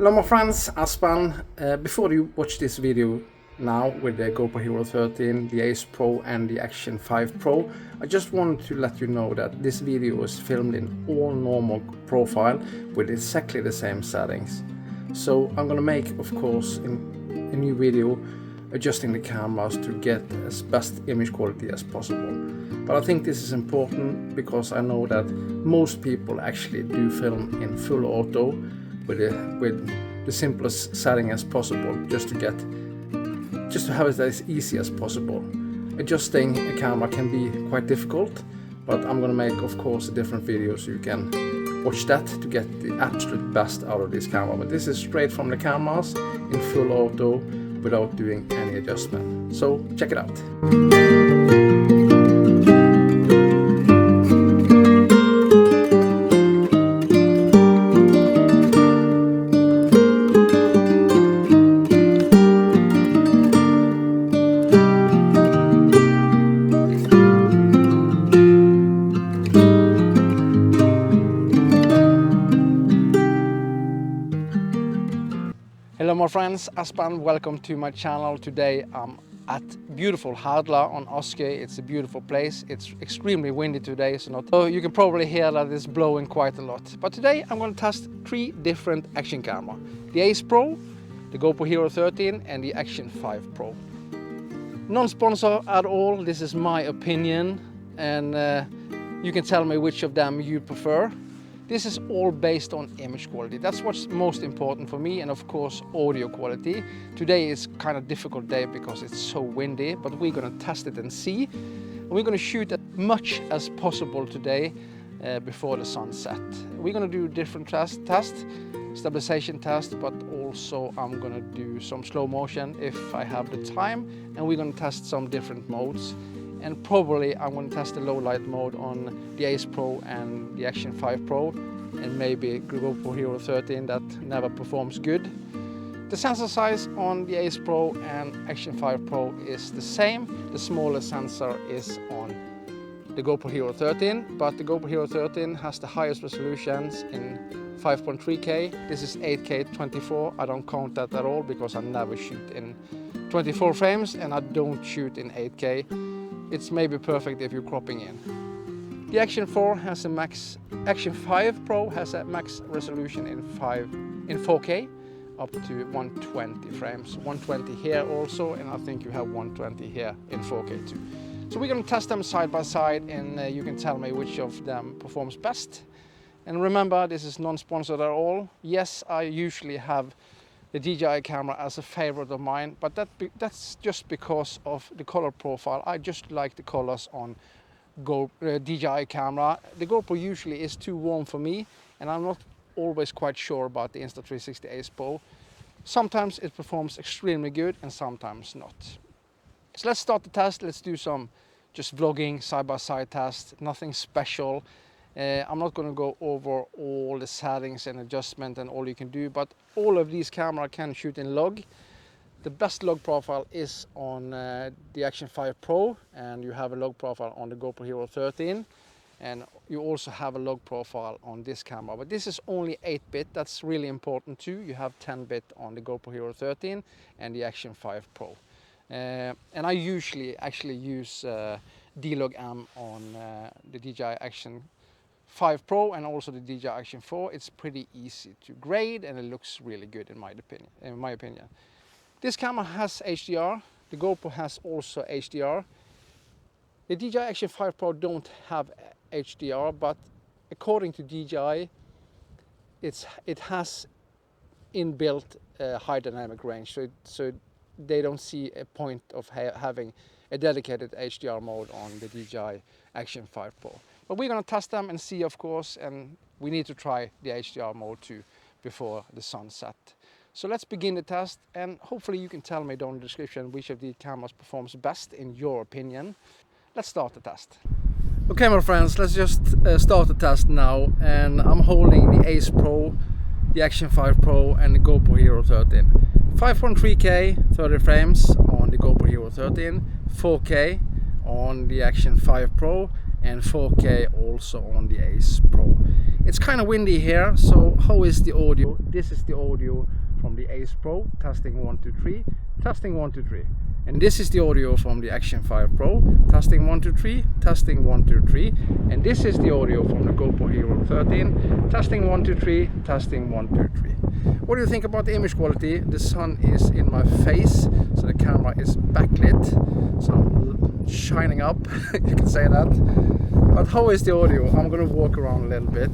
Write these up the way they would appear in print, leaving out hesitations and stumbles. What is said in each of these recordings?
Hello my friends, Aspan. Before you watch this video now with the GoPro Hero 13, the Ace Pro and the Action 5 Pro, I just wanted to let you know that this video is filmed in all normal profile with exactly the same settings. So I'm gonna make, of course, a new video adjusting the cameras to get as best image quality as possible. But I think this is important because I know that most people actually do film in full auto with the simplest setting as possible, just to have it as easy as possible. Adjusting a camera can be quite difficult, but I'm gonna make, of course, a different video so you can watch that to get the absolute best out of this camera. But this is straight from the cameras in full auto without doing any adjustment. So check it out. Hello my friends, Aspan, welcome to my channel. Today I'm at beautiful Herdla on Askøy. It's a beautiful place. It's extremely windy today, so you can probably hear that it's blowing quite a lot. But today I'm going to test 3 different action cameras. The Ace Pro, the GoPro Hero 13 and the Action 5 Pro. Non-sponsor at all, this is my opinion, and you can tell me which of them you prefer. This is all based on image quality. That's what's most important for me, and of course audio quality. Today is kind of difficult day because it's so windy, but we're gonna test it and see. And we're gonna shoot as much as possible today before the sunset. We're gonna do different tests, stabilization test, but also I'm gonna do some slow motion if I have the time, and we're gonna test some different modes. And probably I'm going to test the low light mode on the Ace Pro and the Action 5 Pro, and maybe GoPro Hero 13 that never performs good. The sensor size on the Ace Pro and Action 5 Pro is the same. The smallest sensor is on the GoPro Hero 13, but the GoPro Hero 13 has the highest resolutions in 5.3K. This is 8K 24. I don't count that at all because I never shoot in 24 frames and I don't shoot in 8K. It's maybe perfect if you're cropping in. The Action 4 has a max, Action 5 Pro has a max resolution in 4K up to 120 frames. 120 here also, and I think you have 120 here in 4K too. So we're going to test them side by side, and you can tell me which of them performs best. And remember, this is non-sponsored at all. Yes, I usually have the DJI camera as a favorite of mine, but that's just because of the color profile. I just like the colors on DJI camera. The GoPro usually is too warm for me, and I'm not always quite sure about the Insta360 Ace Pro. Sometimes it performs extremely good and sometimes not. So let's start the test. Let's do some just vlogging side-by-side test, nothing special. I'm not going to go over all the settings and adjustment and all you can do, but all of these cameras can shoot in log. The best log profile is on the Action 5 Pro, and you have a log profile on the GoPro Hero 13, and you also have a log profile on this camera. But this is only 8-bit, that's really important too. You have 10-bit on the GoPro Hero 13 and the Action 5 Pro. And I usually actually use D-Log-M on the DJI Action 5 Pro and also the DJI Action 4. It's pretty easy to grade and it looks really good in my opinion. This camera has HDR. The GoPro has also HDR. The DJI Action 5 Pro don't have HDR, but according to DJI, it has inbuilt high dynamic range, so they don't see a point of having a dedicated HDR mode on the DJI Action 5 Pro. But we're going to test them and see, of course, and we need to try the HDR mode too before the sunset. So let's begin the test, and hopefully you can tell me down in the description which of the cameras performs best in your opinion. Let's start the test. Okay my friends, let's just start the test now, and I'm holding the Ace Pro, the Action 5 Pro and the GoPro Hero 13. 5.3K 30 frames on the GoPro Hero 13, 4K on the Action 5 Pro and 4K also on the Ace Pro. It's kind of windy here, so how is the audio? This is the audio from the Ace Pro, testing 1 2 3, testing 1 2 3. And this is the audio from the Action 5 Pro, testing 1 2 3, testing 1 2 3. And this is the audio from the GoPro Hero 13, testing 1 2 3, testing 1 2 3. What do you think about the image quality? The sun is in my face, so the camera is backlit, so I'm shining up, you can say that. But how is the audio? I'm gonna walk around a little bit.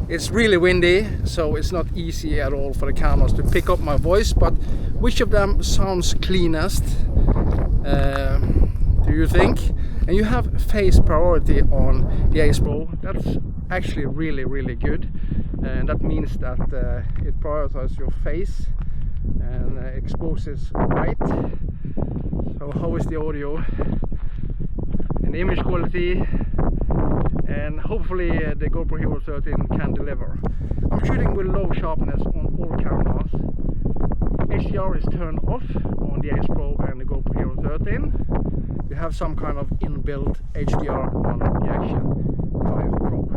It's really windy, so it's not easy at all for the cameras to pick up my voice, but which of them sounds cleanest, do you think? And you have face priority on the Ace Pro. That's actually really good, and that means that it prioritizes your face and exposes light. So how is the audio and the image quality? And hopefully the GoPro Hero 13 can deliver. I'm shooting with low sharpness on all cameras. HDR is turned off on the Ace Pro and the GoPro Hero 13. You have some kind of inbuilt HDR on the Action 5 Pro.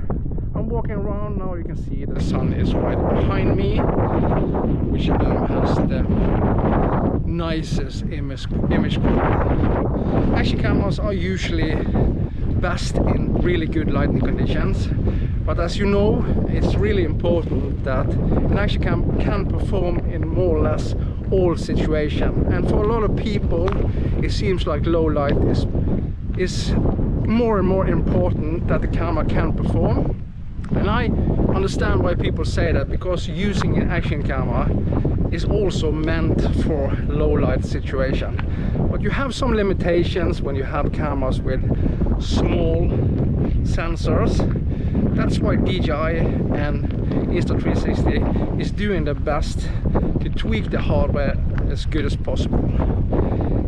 I'm walking around now, you can see the sun is right behind me, which of them has the nicest image quality. Action cameras are usually best in really good lighting conditions, but as you know, it's really important that an action cam can perform in more or less all situations. And for a lot of people, it seems like low light is more and more important that the camera can perform. And I understand why people say that, because using an action camera is also meant for low light situation. But you have some limitations when you have cameras with small sensors. That's why DJI and Insta360 is doing their best to tweak the hardware as good as possible.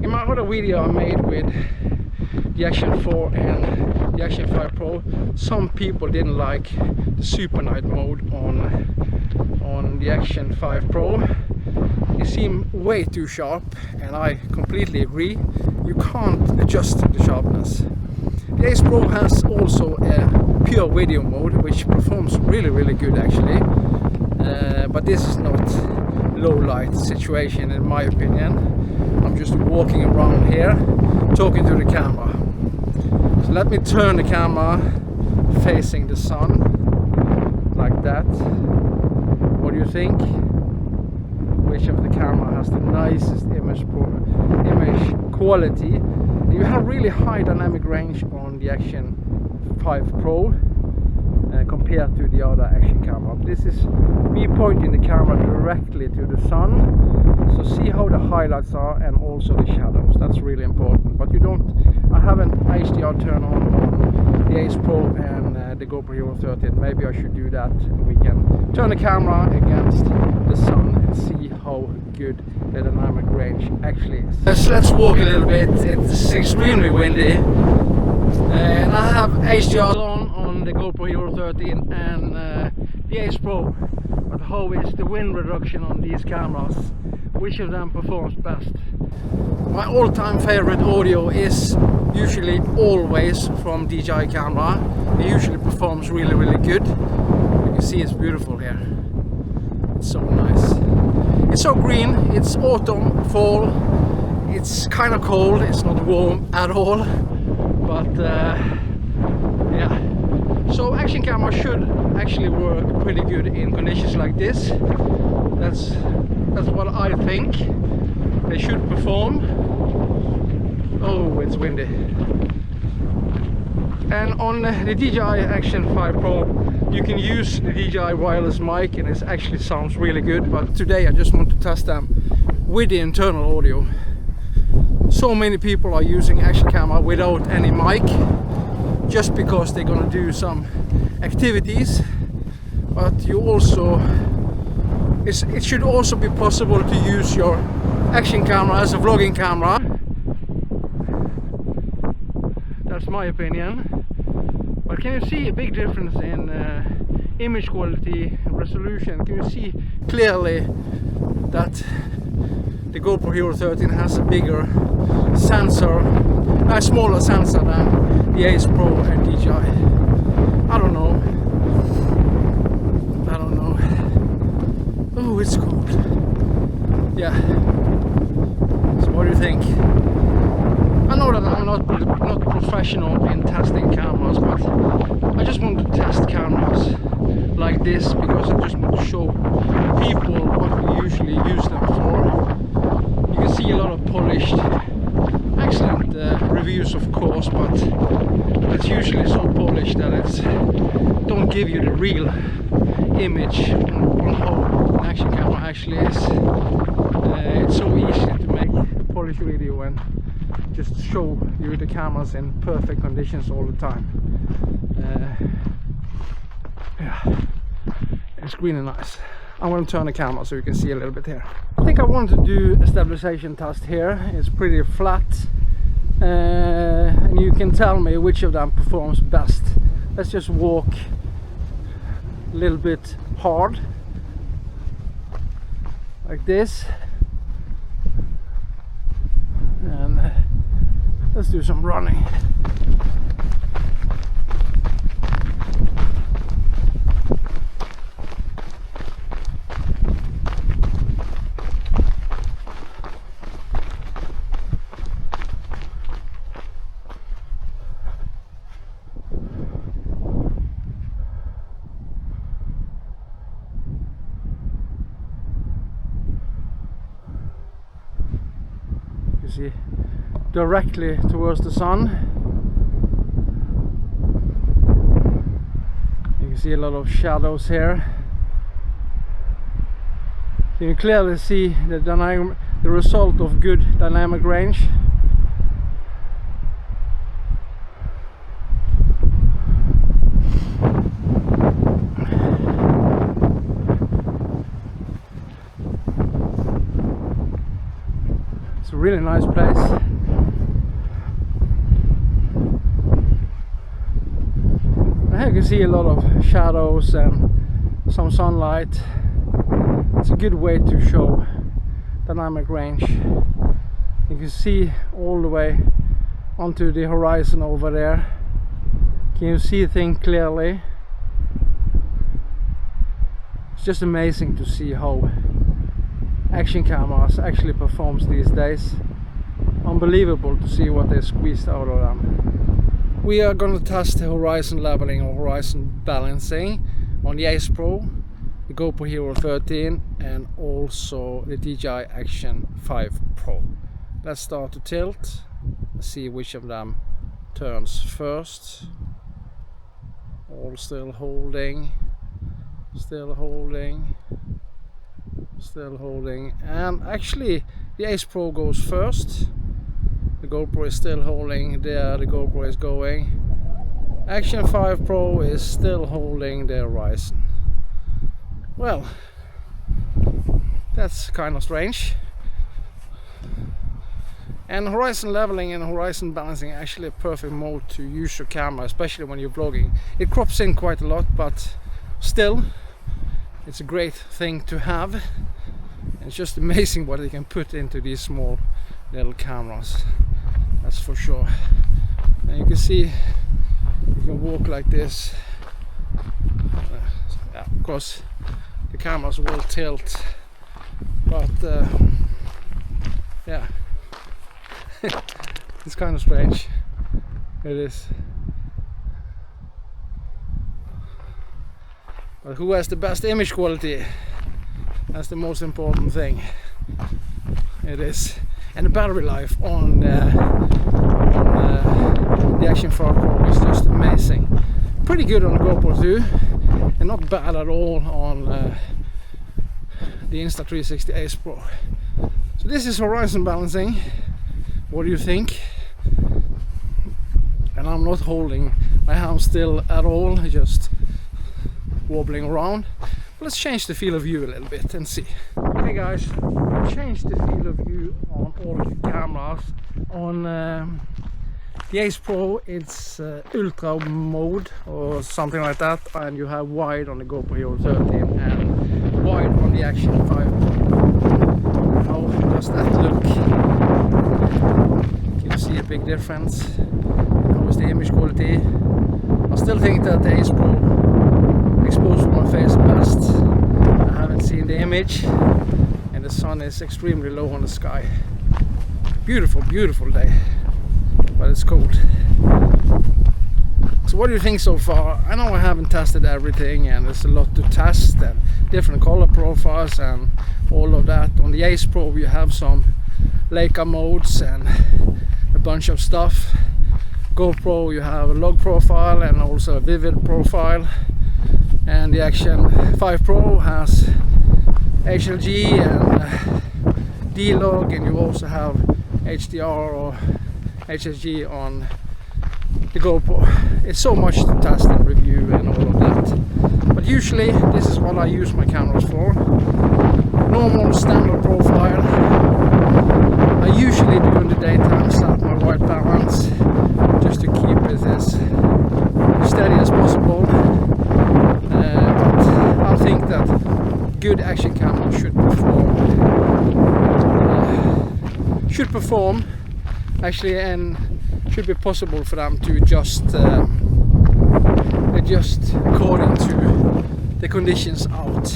In my other video I made with the Action 4 and the Action 5 Pro, some people didn't like the super night mode on the Action 5 Pro. It seemed way too sharp, and I completely agree. You can't adjust the sharpness. The Ace Pro has also a pure video mode, which performs really good actually, but this is not low light situation in my opinion. I'm just walking around here talking to the camera. So let me turn the camera facing the sun like that. What do you think? Which of the camera has the nicest image quality? You have really high dynamic range on the Action 5 Pro compared to the other action camera. This is me pointing the camera directly to the sun, so see how the highlights are and also the shadows. That's really important. But I haven't HDR turned on the Ace Pro and the GoPro Hero 13. Maybe I should do that. We can turn the camera against the sun and see how good the dynamic range actually is. Let's walk a little bit. It's extremely windy, and I have HDR on the GoPro Hero 13 and the Ace Pro. But how is the wind reduction on these cameras? Which of them performs best? My all-time favorite audio is usually always from DJI camera. It usually performs really good. You can see it's beautiful here. It's so nice. It's so green. It's autumn, fall. It's kind of cold. It's not warm at all. But yeah. So action camera should actually work pretty good in conditions like this. That's what I think. They should perform. Oh, it's windy. And on the DJI Action 5 Pro, you can use the DJI wireless mic, and it actually sounds really good. But today I just want to test them with the internal audio. So many people are using action camera without any mic, just because they're gonna do some activities. But you also, it should also be possible to use your action camera as a vlogging camera. That's my opinion. But can you see a big difference in image quality, resolution? Can you see clearly that the GoPro Hero 13 has a bigger sensor, a smaller sensor than the Ace Pro and DJI? I don't know. Oh, it's cold. Yeah. So what do you think? I know that I'm not professional in testing cameras, but I just want to test cameras like this because I just want to show people what we usually use them for. You can see a lot of polished, excellent reviews, of course, but it's usually so polished that it's don't give you the real image on how an action camera actually is. It's so easy to make a polished video and just show you the cameras in perfect conditions all the time. Yeah, it's really nice. I'm going to turn the camera so you can see a little bit here. I think I want to do a stabilization test here. It's pretty flat, and you can tell me which of them performs best. Let's just walk a little bit hard like this, and let's do some running. See, directly towards the sun. You can see a lot of shadows here. You can clearly see the result of good dynamic range. It's a really nice place. Now you can see a lot of shadows and some sunlight. It's a good way to show dynamic range. You can see all the way onto the horizon over there. Can you see things clearly? It's just amazing to see how action cameras actually performs these days. Unbelievable to see what they squeezed out of them. We are going to test the horizon leveling or horizon balancing on the Ace Pro, the GoPro Hero 13 and also the DJI Action 5 Pro. Let's start to tilt. Let's see which of them turns first. All still holding, still holding, still holding, and actually the Ace Pro goes first. The GoPro is still holding there, the GoPro is going. Action 5 Pro is still holding the horizon. Well, that's kind of strange. And horizon leveling and horizon balancing are actually a perfect mode to use your camera, especially when you're vlogging. It crops in quite a lot, but still it's a great thing to have. It's just amazing what they can put into these small little cameras, that's for sure. And you can see you can walk like this. Yeah, of course the cameras will tilt, but yeah, it's kind of strange. It is. But who has the best image quality? That's the most important thing. It is. And the battery life on the Action 5 Pro is just amazing. Pretty good on the GoPro too, and not bad at all on the Insta360 Ace Pro. So this is horizon balancing. What do you think? And I'm not holding my hand still at all, just wobbling around. Let's change the field of view a little bit and see. Okay guys, change the field of view on all of the cameras. On the Ace Pro it's ultra mode or something like that, and you have wide on the GoPro Hero 13 and wide on the Action 5 Pro. How does that look? Can you see a big difference? How is the image quality? I still think that the Ace Pro exposed my face best. I haven't see in the image, and the sun is extremely low on the sky. Beautiful, beautiful day, but it's cold. So what do you think so far? I know I haven't tested everything, and there's a lot to test, and different color profiles and all of that. On the Ace Pro you have some Leica modes and a bunch of stuff. GoPro you have a log profile and also a vivid profile, and the Action 5 Pro has HLG and D-log, and you also have HDR or HSG on the GoPro. It's so much to test and review and all of that, but usually this is what I use my cameras for. Normal standard profile. I usually do in the daytime set my white balance just to keep it as steady as possible, but I think that good action cameras should perform actually, and should be possible for them to adjust according to the conditions out.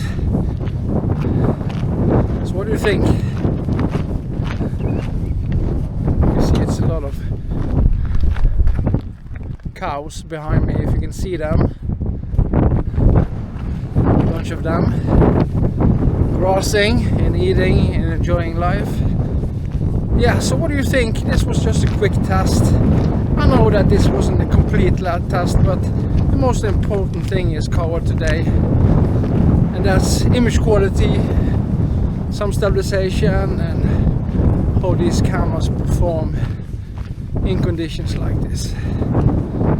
So what do you think? You see it's a lot of cows behind me, if you can see them. A bunch of them grassing and eating and enjoying life. Yeah, so what do you think? This was just a quick test. I know that this wasn't a complete test, but the most important thing is covered today, and that's image quality, some stabilization, and how these cameras perform in conditions like this.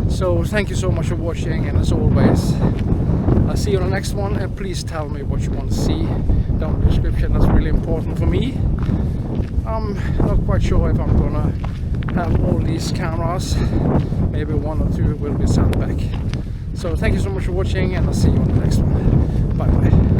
So thank you so much for watching, and as always, I'll see you on the next one, and please tell me what you want to see down in the description. That's really important for me. I'm not quite sure if I'm gonna have all these cameras. Maybe one or two will be sent back. So thank you so much for watching, and I'll see you on the next one. Bye bye.